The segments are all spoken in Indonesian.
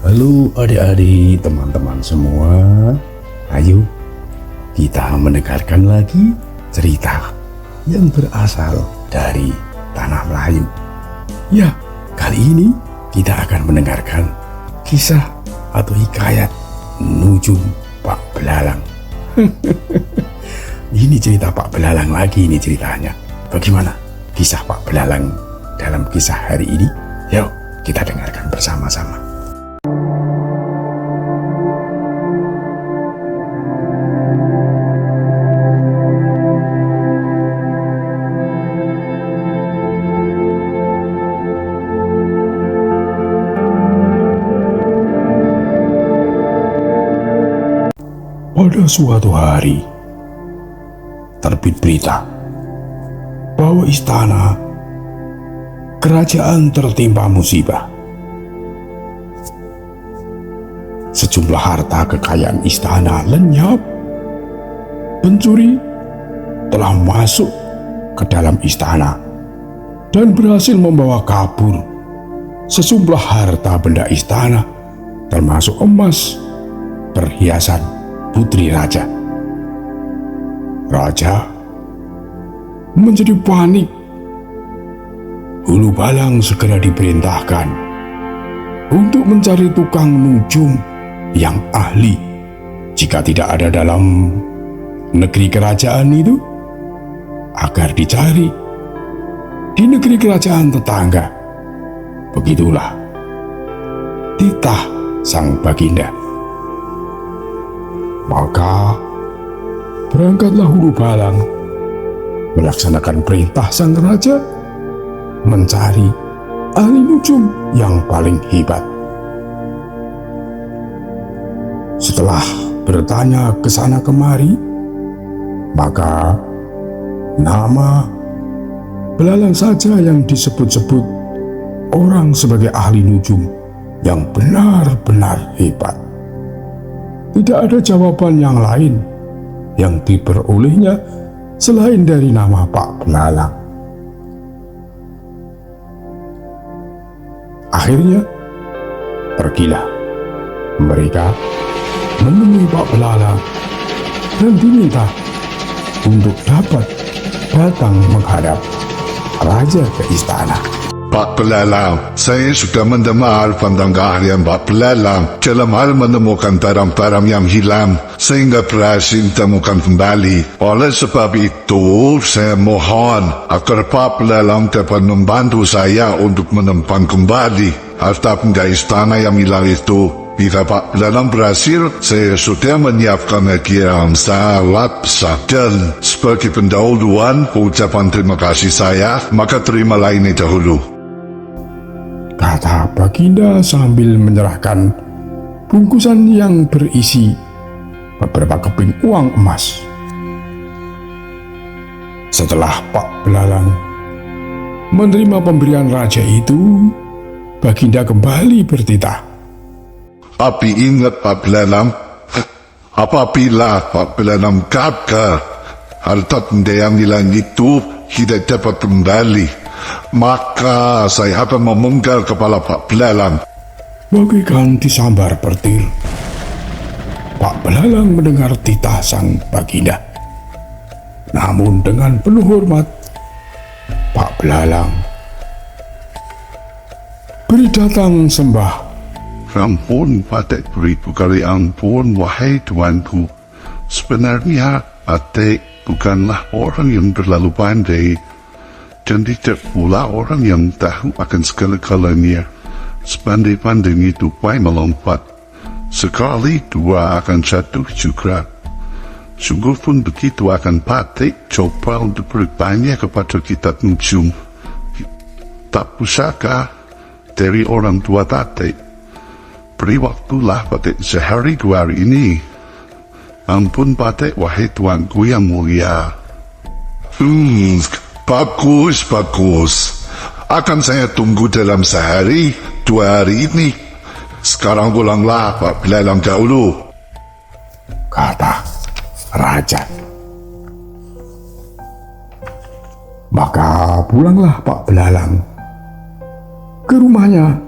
Halo adik-adik, teman-teman semua. Ayo kita mendengarkan lagi cerita yang berasal dari tanah Melayu. Ya, kali ini kita akan mendengarkan kisah atau hikayat Nujum Pak Belalang. Ini cerita Pak Belalang lagi ini ceritanya. Bagaimana kisah Pak Belalang dalam kisah hari ini? Yuk kita dengarkan bersama-sama. Pada suatu hari, terbit berita bahwa istana kerajaan tertimpa musibah. Sejumlah harta kekayaan istana lenyap. Pencuri telah masuk ke dalam istana dan berhasil membawa kabur sejumlah harta benda istana, termasuk emas, perhiasan putri raja. Raja menjadi panik. Hulu Balang segera diperintahkan untuk mencari tukang nujum yang ahli. Jika tidak ada dalam negeri kerajaan itu, agar dicari di negeri kerajaan tetangga. Begitulah titah sang baginda. Maka berangkatlah Hulu Balang melaksanakan perintah sang raja mencari ahli nujum yang paling hebat. Setelah bertanya ke sana kemari, maka nama Belalang saja yang disebut-sebut orang sebagai ahli nujum yang benar-benar hebat. Tidak ada jawaban yang lain yang diperolehnya selain dari nama Pak Belalang. Akhirnya, pergilah mereka menemui Pak Belalang dan diminta untuk dapat datang menghadap raja ke istana. Pak Belalang, saya sudah mendengar tentang keahlian Pak Belalang dalam hal menemukan barang-barang yang hilang sehingga berhasil ditemukan kembali. Oleh sebab itu, saya mohon agar Pak Belalang dapat membantu saya untuk menemukan kembali harta benda istana yang hilang itu. Bila Pak Belalang berhasil, saya sudah menyiapkan hadiah yang sangat besar. Dan sebagai pendahuluan ucapan terima kasih saya, maka terimalah ini dahulu, kata baginda sambil menyerahkan bungkusan yang berisi beberapa keping uang emas. Setelah Pak Belalang menerima pemberian raja itu, baginda kembali bertitah. Tapi ingat Pak Belalang, apabila Pak Belalang gagal, harta benda yang hilang itu tidak dapat kembali, maka saya akan memenggal kepala Pak Belalang. Bagaikan disambar petir, Pak Belalang mendengar titah sang baginda. Namun dengan penuh hormat, Pak Belalang beri datang sembah. Ampun, Patek, beribu kali ampun, wahai tuanku. Sebenarnya Patek bukanlah orang yang terlalu pandai, dan tidak pula orang yang tahu akan segala-galanya. Sepandai-pandai tupai melompat, sekali dua akan jatuh juga. Sungguh pun begitu akan Patek coba untuk bertanya kepada kita nujum. Tak pusaka dari orang tua Patek. Beri waktulah Patek sehari dua hari ini. Ampun Patek, wahai tuanku yang mulia. Bagus, bagus. Akan saya tunggu dalam sehari, 2 hari ini. Sekarang pulanglah Pak Belalang dahulu, kata raja. Maka pulanglah Pak Belalang ke rumahnya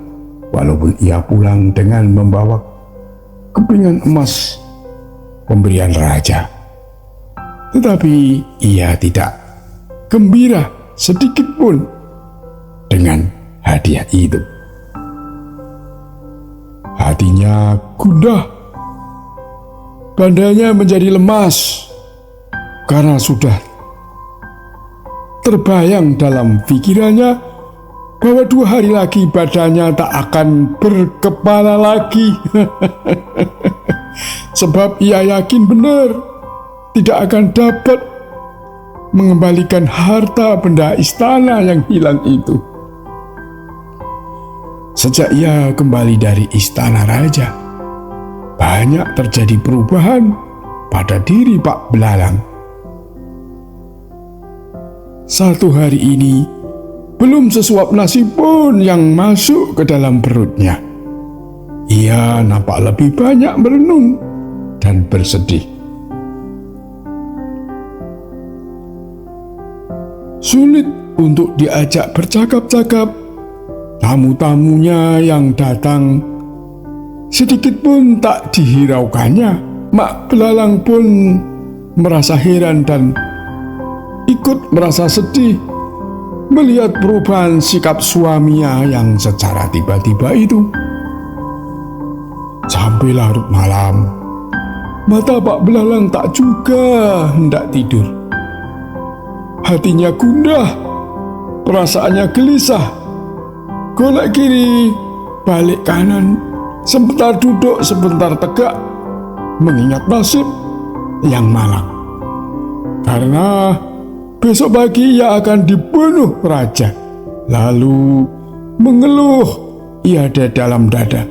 walaupun ia pulang dengan membawa kepingan emas pemberian raja. Tetapi ia tidak gembira sedikit pun dengan hadiah itu. Hatinya gundah, badannya menjadi lemas karena sudah terbayang dalam pikirannya bahwa 2 hari lagi badannya tak akan berkepala lagi. Sebab ia yakin benar tidak akan dapat mengembalikan harta benda istana yang hilang itu. Sejak ia kembali dari istana raja, banyak terjadi perubahan pada diri Pak Belalang. Satu hari ini, belum sesuap nasi pun yang masuk ke dalam perutnya. Ia nampak lebih banyak merenung dan bersedih. Sulit untuk diajak bercakap-cakap. Tamu-tamunya yang datang sedikit pun tak dihiraukannya. Mak Belalang pun merasa heran dan ikut merasa sedih melihat perubahan sikap suaminya yang secara tiba-tiba itu. Sampai larut malam, mata Pak Belalang tak juga hendak tidur. Hatinya gundah, perasaannya gelisah. Golek kiri, balik kanan, sebentar duduk, sebentar tegak, mengingat nasib yang malang. Karena besok pagi ia akan dibunuh raja. Lalu mengeluh ia ada dalam dada.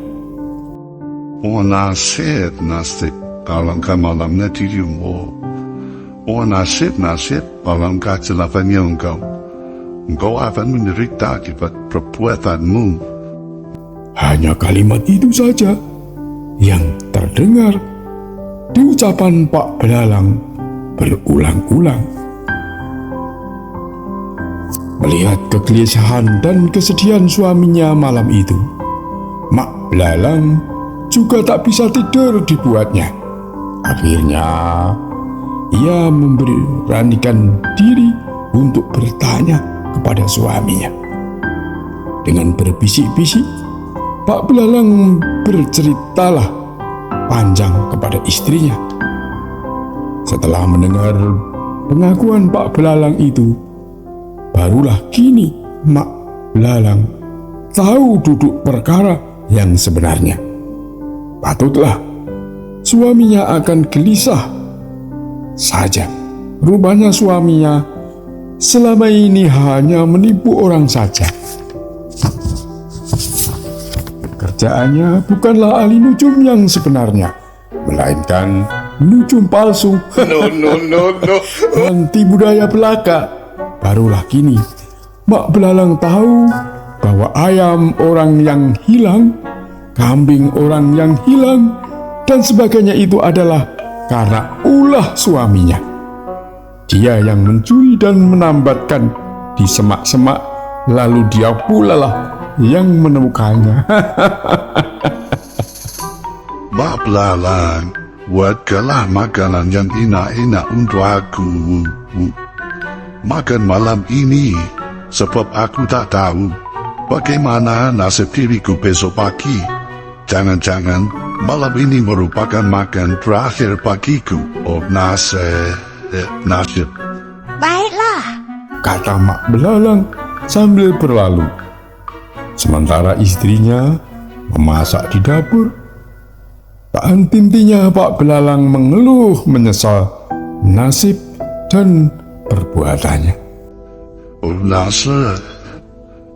Nasib kalau malamnya dirimu. Nasib kalau kecelakannya engkau akan menderita akibat perbuatanmu. Hanya kalimat itu saja yang terdengar di ucapan Pak Belalang berulang-ulang. Melihat kegelisahan dan kesedihan suaminya malam itu, Mak Belalang juga tak bisa tidur dibuatnya. Akhirnya ia memberanikan diri untuk bertanya kepada suaminya. Dengan berbisik-bisik, Pak Belalang berceritalah panjang kepada istrinya. Setelah mendengar pengakuan Pak Belalang itu, barulah kini Mak Belalang tahu duduk perkara yang sebenarnya. Patutlah suaminya akan gelisah saja. Rupanya suaminya selama ini hanya menipu orang saja. Kerjaannya bukanlah ahli nujum yang sebenarnya, melainkan nujum palsu. No. Anti budaya belaka. Barulah kini Mak Belalang tahu bahwa ayam orang yang hilang, kambing orang yang hilang, dan sebagainya itu adalah karena ulah suaminya. Dia yang mencuri dan menambatkan di semak-semak, lalu dia pula lah yang menemukannya. Mak Belalang, buatkanlah makanan yang enak-enak untuk aku. Makan malam ini, sebab aku tak tahu bagaimana nasib diriku besok pagi. Jangan-jangan malam ini merupakan makan terakhir bagiku. Nasib. Baiklah, Kata Mak Belalang sambil berlalu. Sementara istrinya memasak di dapur. Tak henti-hentinya Pak Belalang mengeluh menyesal nasib dan perbuatannya.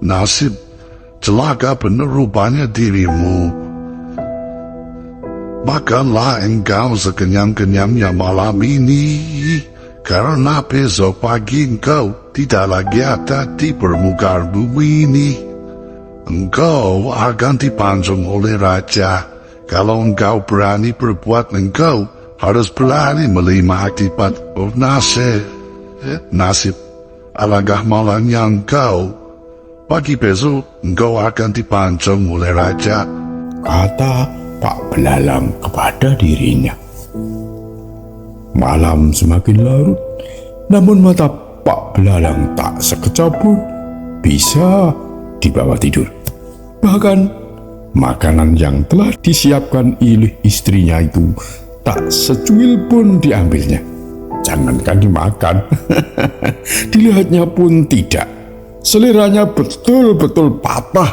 Nasib, celaka benar rupanya dirimu. Makanlah engkau sekenyang-kenyangnya malam ini, karena besok pagi engkau tidak lagi ada di permukaan bumi ini. Engkau akan dipanjung oleh raja. Kalau engkau berani berbuat, engkau harus berani menerima akibat. Nasib, alangkah malangnya engkau Pagi besok, engkau akan dipancung oleh raja. Kata Pak Belalang kepada dirinya. Malam semakin larut, namun mata Pak Belalang tak sekejap pun bisa dibawa tidur. Bahkan makanan yang telah disiapkan oleh istrinya itu tak secuil pun diambilnya. Jangankan dimakan, dilihatnya pun tidak. Seleranya betul-betul patah.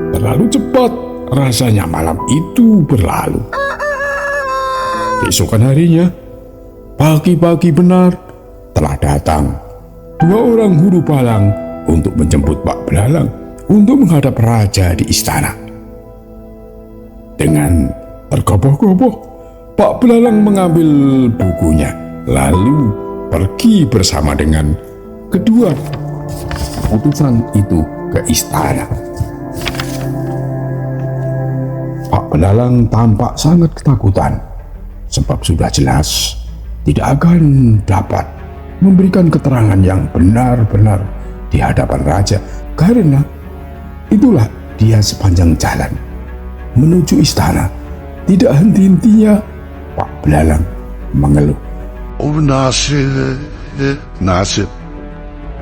Terlalu cepat rasanya malam itu berlalu. Keesokan harinya, pagi-pagi benar telah datang 2 orang huru palang untuk menjemput Pak Belalang untuk menghadap raja di istana. Dengan tergopoh-gopoh, Pak Belalang mengambil bukunya, lalu pergi bersama dengan kedua utusan itu ke istana. Pak Belalang tampak sangat ketakutan, sebab sudah jelas tidak akan dapat memberikan keterangan yang benar-benar di hadapan raja, karena itulah dia sepanjang jalan menuju istana. Tidak henti-hentinya Pak Belalang mengeluh. Oh nasib, nasib,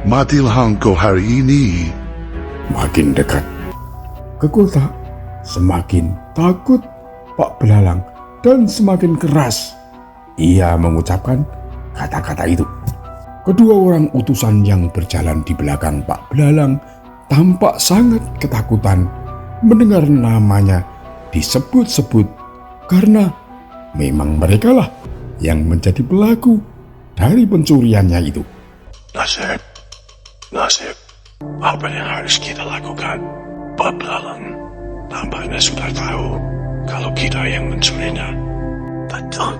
matilah engkau hari ini. Makin dekat ke kota, semakin takut Pak Belalang dan semakin keras ia mengucapkan kata-kata itu. Kedua orang utusan yang berjalan di belakang Pak Belalang tampak sangat ketakutan mendengar namanya disebut-sebut, karena memang merekalah yang menjadi pelaku dari pencuriannya itu. Nasib, nasib, apa yang harus kita lakukan? Pak Belalang tampaknya sudah tahu kalau kita yang mencurinya. Betul,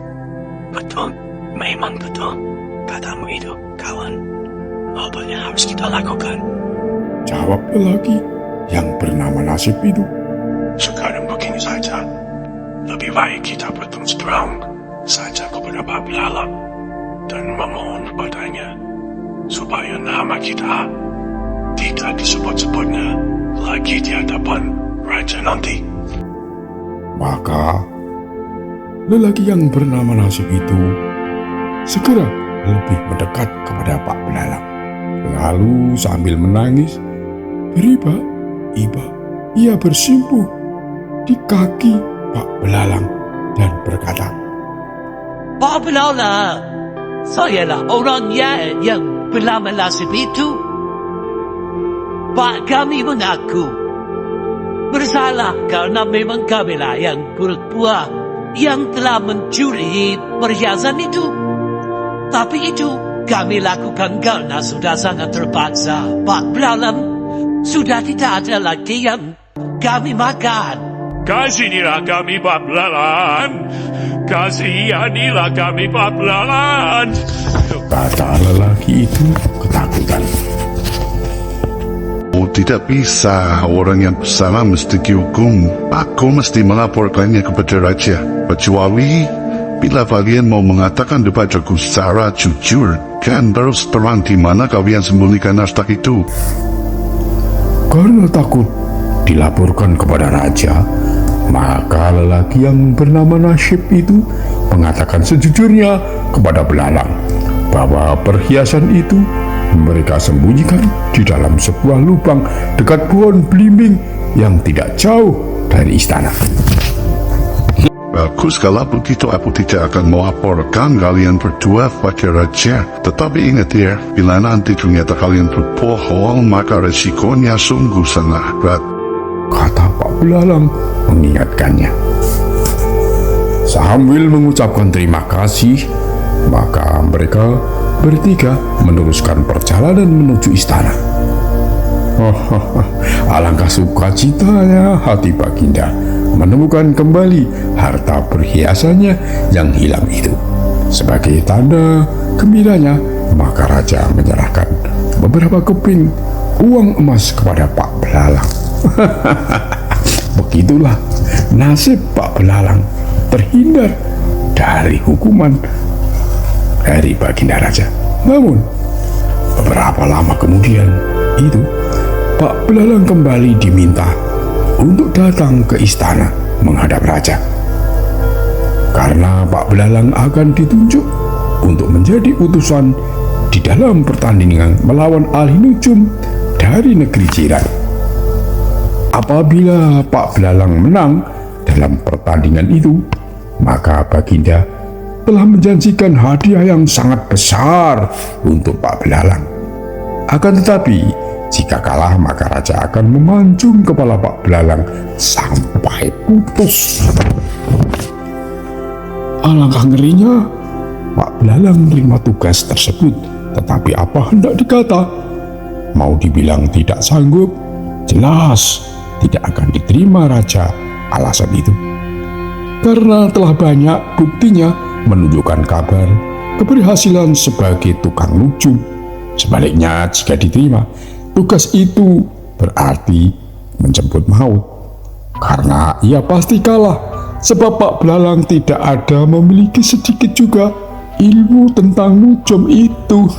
betul, memang betul. Katamu itu, kawan. Apa yang harus kita lakukan? Jawab lelaki yang bernama Nasib itu. Sekarang begini saja. Lebih baik kita berterus terang saja kepada Pak Belalang dan memohon kepadanya supaya nama kita tidak disebut-sebutnya lagi di hadapan raja nanti. Maka lelaki yang bernama Nasib itu segera lebih mendekat kepada Pak Belalang. Lalu sambil menangis, beriba-iba ia bersimpuh di kaki Pak Belalang dan berkata, Pak Belalang, sayalah orangnya yang bernama Nasib itu. Pak, kami mengaku bersalah karena memang kamilah yang berbuat yang telah mencuri perhiasan itu. Tapi itu kami lakukan karena sudah sangat terpaksa. Pak Belalang, sudah tidak ada lagi yang kami makan. Kasihanilah kami Pak Belalang. Kasihanilah kami Pak Belalang. kata lelaki itu ketakutan. Oh, tidak bisa. Orang yang bersalah mesti dihukum. Aku mesti melaporkannya kepada raja. Kecuali bila kalian mau mengatakan kepadaku secara jujur, kan terus terang di mana kalian sembunyikan naskah itu. Karena takut dilaporkan kepada raja, maka lelaki yang bernama Nasib itu mengatakan sejujurnya kepada Belalang bahwa perhiasan itu mereka sembunyikan di dalam sebuah lubang dekat pohon belimbing yang tidak jauh dari istana. Bagus, kalau begitu aku tidak akan melaporkan kalian berdua pada raja. Tetapi ingat ya, bila nanti ternyata kalian berbohong, maka resikonya sungguh sangat berat, kata Pak Belalang mengingatkannya. Sambil mengucapkan terima kasih, maka mereka bertiga meneruskan perjalanan menuju istana. Alangkah sukacitanya hati Baginda menemukan kembali harta perhiasannya yang hilang itu. Sebagai tanda gembiranya, maka raja menyerahkan beberapa keping uang emas kepada Pak Belalang. Begitulah nasib Pak Belalang terhindar dari hukuman dari Baginda Raja. Namun beberapa lama kemudian itu Pak Belalang kembali diminta untuk datang ke istana menghadap raja. Karena Pak Belalang akan ditunjuk untuk menjadi utusan di dalam pertandingan melawan ahli nujum dari negeri jiran. Apabila Pak Belalang menang dalam pertandingan itu, maka Baginda telah menjanjikan hadiah yang sangat besar untuk Pak Belalang. Akan tetapi, jika kalah maka raja akan memancung kepala Pak Belalang sampai putus. Alangkah ngerinya, Pak Belalang menerima tugas tersebut, tetapi apa hendak dikata? Mau dibilang tidak sanggup, jelas tidak akan diterima raja alasan itu. Karena telah banyak buktinya menunjukkan kabar keberhasilan sebagai tukang nujum. Sebaliknya, jika diterima, tugas itu berarti menjemput maut. Karena ia pasti kalah, sebab Pak Belalang tidak ada memiliki sedikit juga ilmu tentang nujum itu.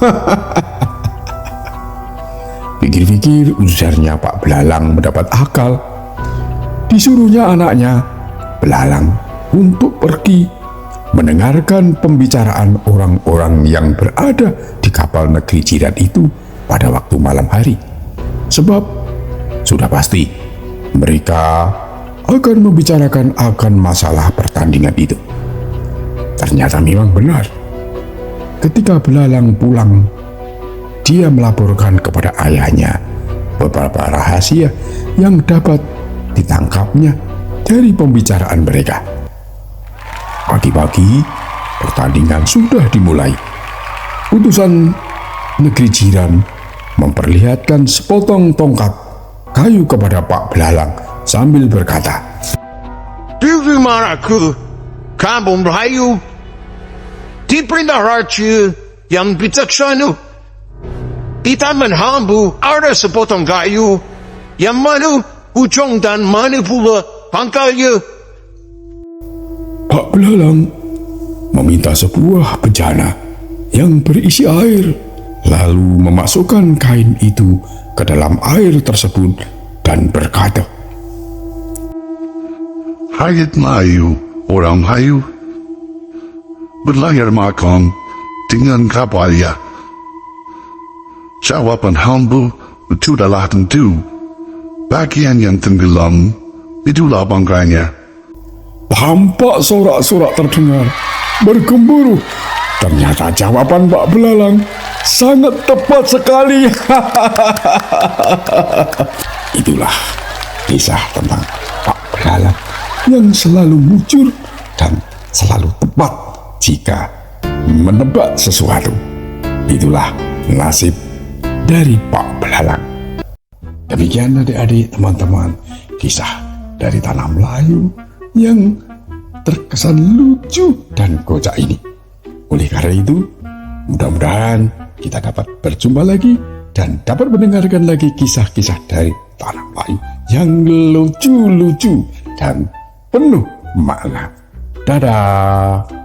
Pikir-pikir, ujarnya Pak Belalang mendapat akal. Disuruhnya anaknya, Belalang, untuk pergi mendengarkan pembicaraan orang-orang yang berada di kapal negeri jiran itu pada waktu malam hari. Sebab sudah pasti mereka akan membicarakan akan masalah pertandingan itu. Ternyata memang benar. Ketika Belalang pulang, dia melaporkan kepada ayahnya beberapa rahasia yang dapat ditangkapnya dari pembicaraan mereka. Pagi-pagi, pertandingan sudah dimulai. Utusan negeri jiran memperlihatkan sepotong tongkat kayu kepada Pak Belalang sambil berkata, Di manaku, kampung Melayu, diperintah raja yang bijaksana. Di taman hambu ada sepotong kayu, yang mana ujung dan mana pula pangkalnya. Pak Belalang meminta sebuah bejana yang berisi air, lalu memasukkan kain itu ke dalam air tersebut dan berkata, Hayat Melayu, orang Melayu, berlayar makan dengan kapalnya. Jawaban hambu itu adalah tentu. Bagian yang tenggelam itulah bangkainya. Tampak sorak-sorak terdengar bergemuruh. Ternyata jawaban Pak Belalang sangat tepat sekali. Itulah kisah tentang Pak Belalang yang selalu mujur dan selalu tepat jika menebak sesuatu. Itulah nasib dari Pak Belalang. Demikian adik-adik, teman-teman, kisah dari tanah Melayu yang terkesan lucu dan kocak ini. Oleh karena itu, mudah-mudahan kita dapat berjumpa lagi dan dapat mendengarkan lagi kisah-kisah dari tanah Melayu yang lucu-lucu dan penuh makna. Dadah.